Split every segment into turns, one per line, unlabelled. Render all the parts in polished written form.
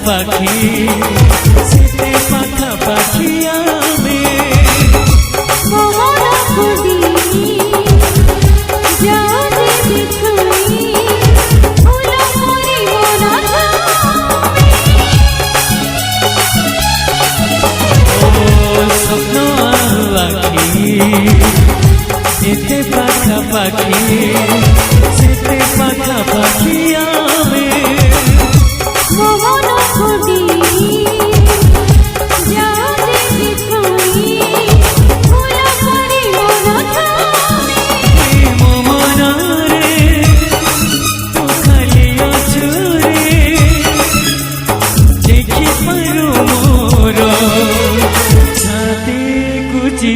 पाखी सीते पाखा पाखिया में
मोहरा खुदी जाने दिखई फूला मोरी मोरा
ओ स्वप्न आखी सीते पाखा पाखी सीते पाखा पाखिया में
मोहरा खुदी जाने दिखई फूला मोरी मोरा
मोमना रे तो खाली अछुरे देखी परो मोरो छाती कुची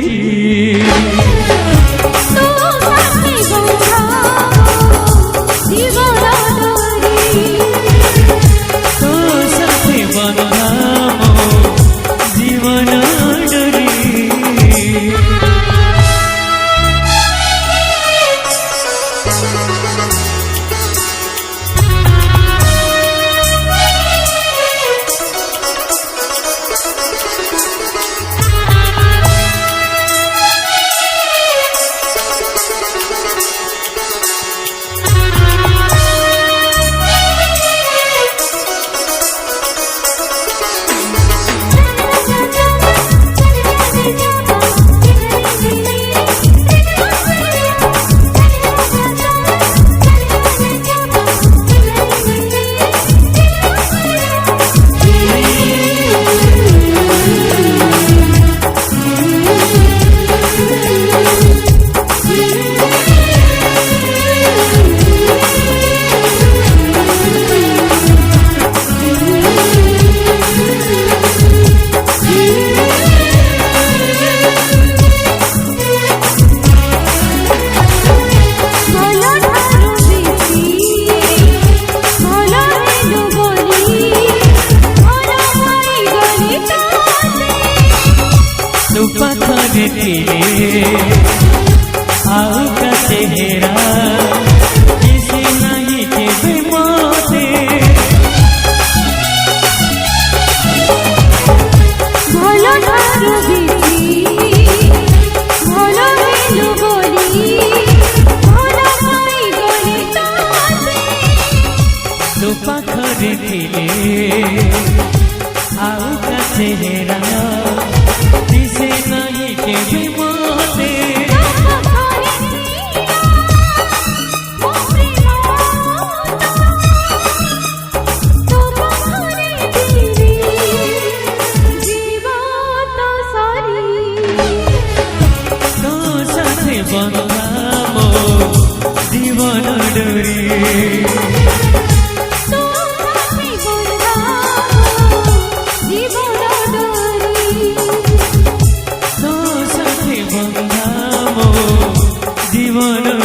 आओ का चेहरा किसी नहीं के बेमोते
भोलो ठारो बेटी भोलो हेलो बोली भोलो भाई गोली ताते
तो पाखरे थिले आओ का चेहरा किसी नहीं के बेमोते बंधामो जीवन डोरी ବନ୍ଧା ମୋ ଜୀବନ